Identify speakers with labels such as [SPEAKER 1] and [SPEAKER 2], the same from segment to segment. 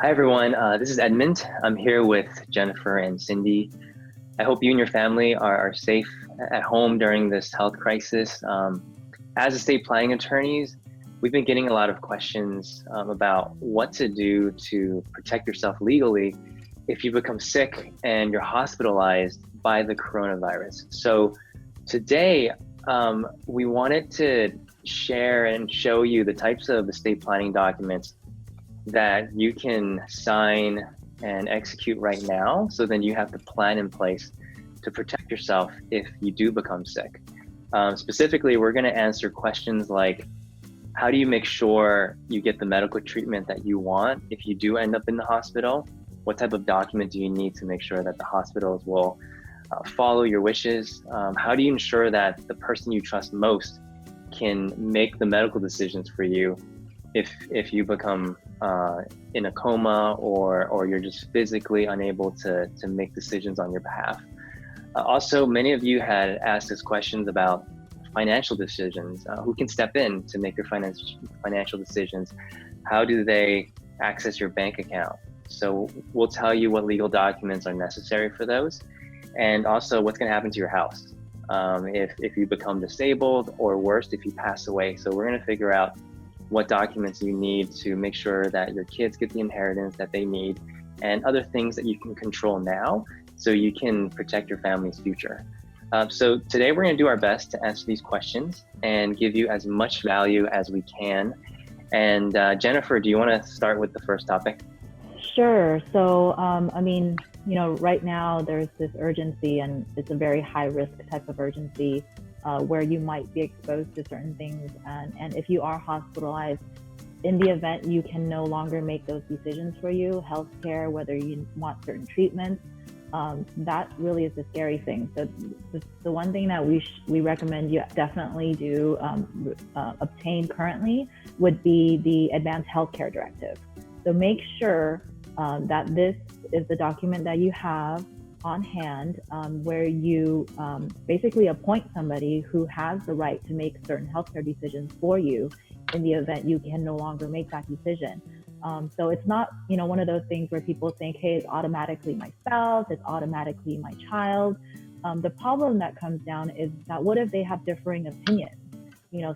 [SPEAKER 1] Hi, everyone. This is Edmund. I'm here with Jennifer and Cindy. I hope you and your family are safe at home during this health crisis. As estate planning attorneys, we've been getting a lot of questions about what to do to protect yourself legally if you become sick and you're hospitalized by the coronavirus. So today, we wanted to share and show you the types of estate planning documents that you can sign and execute right now, so then you have the plan in place to protect yourself if you do become sick. Specifically, we're going to answer questions like, how do you make sure you get the medical treatment that you want if you do end up in the hospital? What type of document do you need to make sure that the hospitals will follow your wishes? How do you ensure that the person you trust most can make the medical decisions for you if you become in a coma or you're just physically unable to make decisions on your behalf? Also, many of you had asked us questions about financial decisions. Who can step in to make your financial decisions? How do they access your bank account? So we'll tell you what legal documents are necessary for those, and also what's going to happen to your house if you become disabled, or worse, if you pass away. So we're going to figure out what documents you need to make sure that your kids get the inheritance that they need, and other things that you can control now so you can protect your family's future. So today we're going to do our best to answer these questions and give you as much value as we can. And Jennifer, do you want to start with the first topic?
[SPEAKER 2] Sure. So, right now there's this urgency, and it's a very high risk type of urgency where you might be exposed to certain things. And if you are hospitalized, in the event you can no longer make those decisions for you, healthcare, whether you want certain treatments, that really is the scary thing. So the one thing that we recommend you definitely do obtain currently would be the Advanced Healthcare Directive. So make sure that this is the document that you have on hand, where you basically appoint somebody who has the right to make certain healthcare decisions for you in the event you can no longer make that decision. So it's not, one of those things where people think, hey, it's automatically my spouse, it's automatically my child. The problem that comes down is that what if they have differing opinions?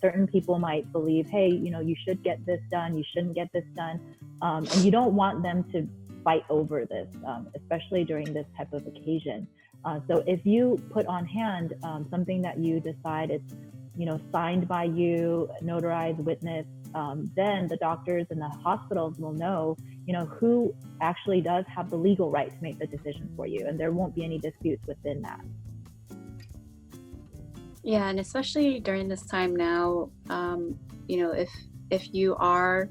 [SPEAKER 2] Certain people might believe, hey, you should get this done, you shouldn't get this done. And you don't want them to fight over this, especially during this type of occasion. So if you put on hand something that you decide it's, signed by you, notarized, witnessed, then the doctors and the hospitals will know, who actually does have the legal right to make the decision for you, and there won't be any disputes within that.
[SPEAKER 3] Yeah, and especially during this time now, if you are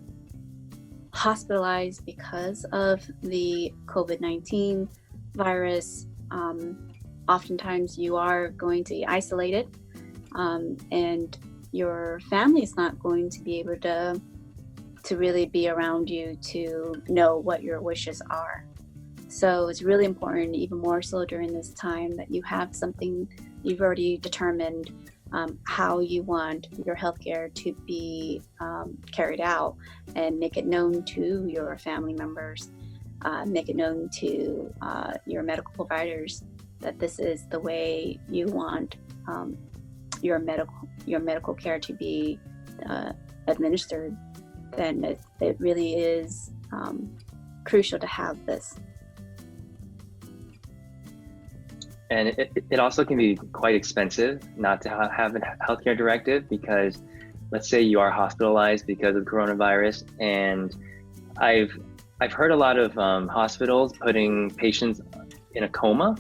[SPEAKER 3] hospitalized because of the COVID-19 virus, oftentimes you are going to be isolated, and your family is not going to be able to really be around you to know what your wishes are. So it's really important, even more so during this time, that you have something you've already determined how you want your healthcare to be carried out, and make it known to your family members, make it known to your medical providers that this is the way you want your medical care to be administered. Then it really is crucial to have this.
[SPEAKER 1] And it also can be quite expensive not to have a healthcare directive, because let's say you are hospitalized because of coronavirus, and I've heard a lot of hospitals putting patients in a coma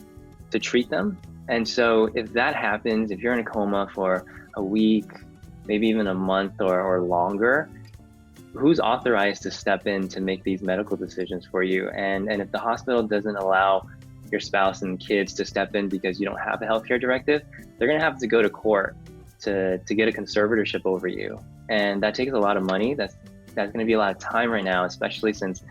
[SPEAKER 1] to treat them. And so if that happens, if you're in a coma for a week, maybe even a month or longer, who's authorized to step in to make these medical decisions for you? And if the hospital doesn't allow your spouse and kids to step in because you don't have a healthcare directive, they're going to have to go to court to get a conservatorship over you. And that takes a lot of money. That's going to be a lot of time right now, especially since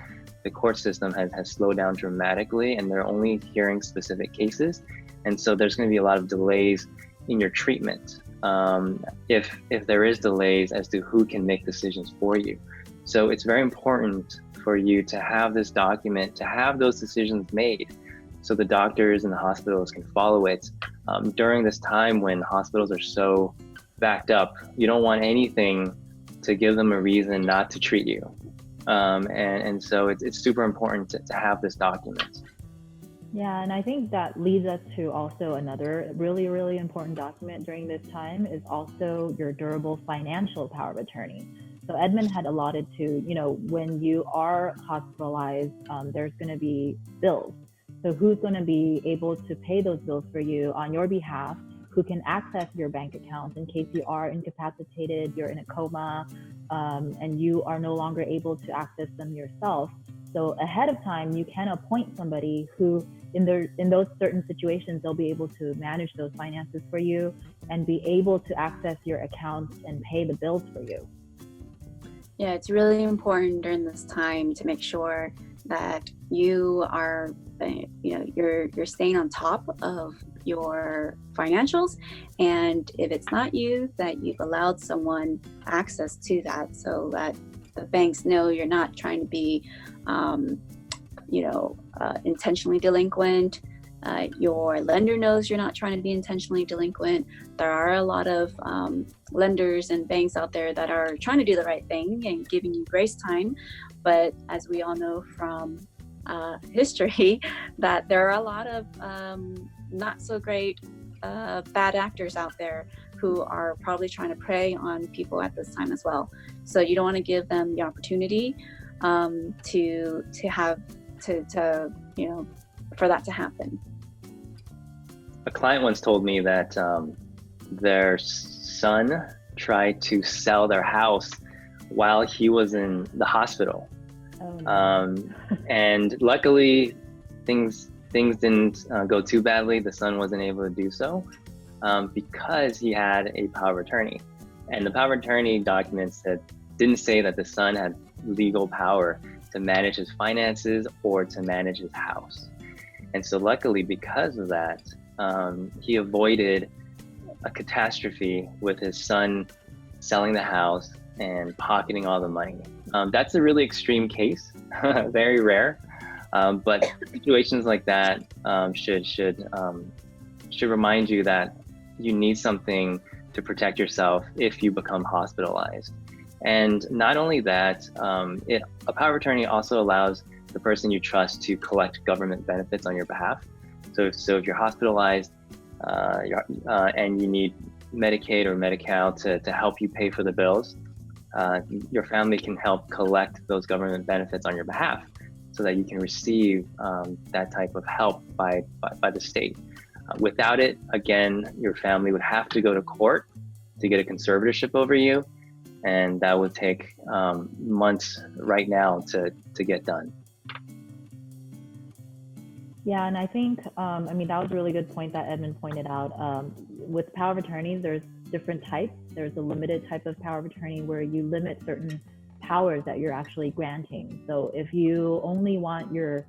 [SPEAKER 1] the court system has slowed down dramatically and they're only hearing specific cases. And so there's going to be a lot of delays in your treatment if there is delays as to who can make decisions for you. So it's very important for you to have this document, to have those decisions made, so the doctors and the hospitals can follow it during this time when hospitals are so backed up. You don't want anything to give them a reason not to treat you. And so it's super important to have this document.
[SPEAKER 2] Yeah, and I think that leads us to also another really, really important document during this time is also your durable financial power of attorney. So Edmund had allotted to, when you are hospitalized, there's going to be bills. So who's going to be able to pay those bills for you on your behalf? Who can access your bank account in case you are incapacitated, you're in a coma, and you are no longer able to access them yourself. So ahead of time, you can appoint somebody who, in those certain situations, they'll be able to manage those finances for you and be able to access your accounts and pay the bills for you.
[SPEAKER 3] Yeah, it's really important during this time to make sure that you are, you're staying on top of your financials, and if it's not you, that you've allowed someone access to that, so that the banks know you're not trying to be, intentionally delinquent. Your lender knows you're not trying to be intentionally delinquent. There are a lot of lenders and banks out there that are trying to do the right thing and giving you grace time, but as we all know from history, that there are a lot of not so great bad actors out there who are probably trying to prey on people at this time as well. So you don't want to give them the opportunity for that to happen.
[SPEAKER 1] A client once told me that their son tried to sell their house while he was in the hospital.
[SPEAKER 2] Oh, no.
[SPEAKER 1] And luckily things didn't go too badly. The son wasn't able to do so because he had a power of attorney. And the power of attorney documents didn't say that the son had legal power to manage his finances or to manage his house. And so luckily, because of that, he avoided a catastrophe with his son selling the house and pocketing all the money. That's a really extreme case, very rare. But situations like that should remind you that you need something to protect yourself if you become hospitalized. And not only that, a power of attorney also allows the person you trust to collect government benefits on your behalf. So if you're hospitalized and you need Medicaid or Medi-Cal to help you pay for the bills, your family can help collect those government benefits on your behalf so that you can receive that type of help by the state. Without it, again, your family would have to go to court to get a conservatorship over you, and that would take months right now to get done.
[SPEAKER 2] Yeah, and I think, that was a really good point that Edmund pointed out. With power of attorneys, there's different types. There's a limited type of power of attorney where you limit certain powers that you're actually granting. So if you only want your,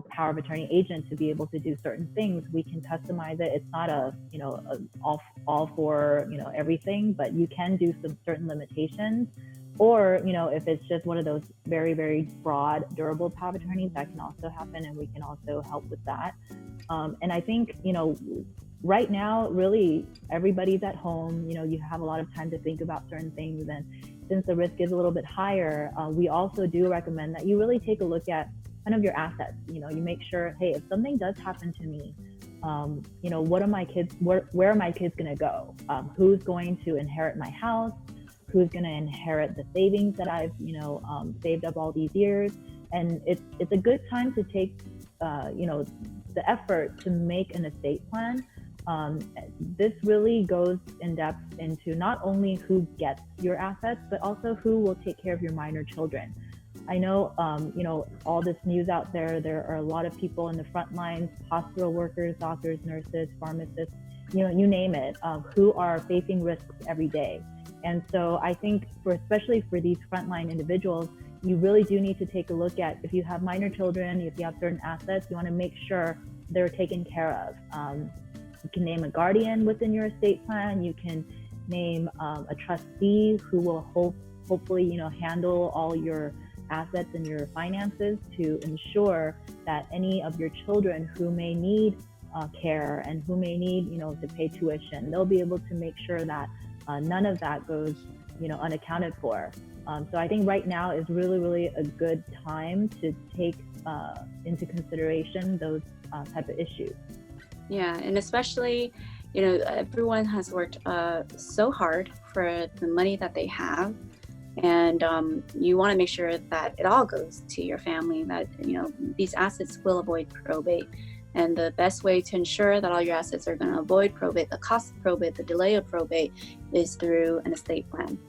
[SPEAKER 2] power of attorney agent to be able to do certain things, we can customize it. It's not all for, everything, but you can do some certain limitations. Or, if it's just one of those very, very broad, durable power of attorneys, that can also happen, and we can also help with that. And I think, right now, really, everybody's at home. You have a lot of time to think about certain things. And since the risk is a little bit higher, we also do recommend that you really take a look at kind of your assets. You make sure, hey, if something does happen to me, what are my kids, where are my kids going to go? Who's going to inherit my house? Who's going to inherit the savings that I've, saved up all these years? And it's a good time to take, the effort to make an estate plan. This really goes in depth into not only who gets your assets, but also who will take care of your minor children. I know, all this news out there, there are a lot of people in the front lines, hospital workers, doctors, nurses, pharmacists, you name it, who are facing risks every day. And so I think especially for these frontline individuals, you really do need to take a look at, if you have minor children, if you have certain assets, you want to make sure they're taken care of. You can name a guardian within your estate plan. You can name a trustee who will hopefully, handle all your assets and your finances to ensure that any of your children who may need care and who may need, to pay tuition, they'll be able to make sure that none of that goes, unaccounted for. So I think right now is really, really a good time to take into consideration those type of issues.
[SPEAKER 3] Yeah, and especially, everyone has worked so hard for the money that they have, and you want to make sure that it all goes to your family, that, these assets will avoid probate. And the best way to ensure that all your assets are going to avoid probate, the cost of probate, the delay of probate, is through an estate plan.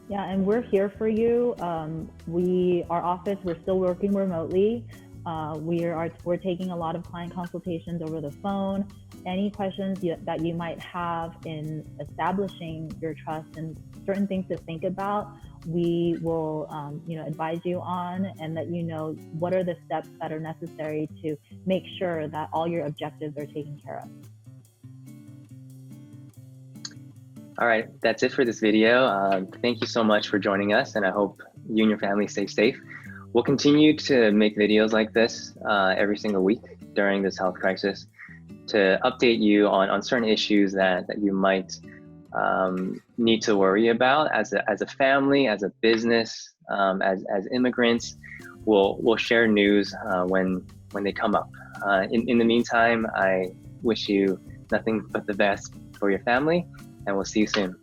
[SPEAKER 2] Yeah, and we're here for you. Our office, we're still working remotely. We're taking a lot of client consultations over the phone. Any questions that you might have in establishing your trust and certain things to think about, we will advise you on and let you know what are the steps that are necessary to make sure that all your objectives are taken care of.
[SPEAKER 1] All right, that's it for this video. Thank you so much for joining us, and I hope you and your family stay safe. We'll continue to make videos like this every single week during this health crisis to update you on certain issues that you might need to worry about as a family, as a business, as immigrants. We'll share news when they come up. In the meantime, I wish you nothing but the best for your family, and we'll see you soon.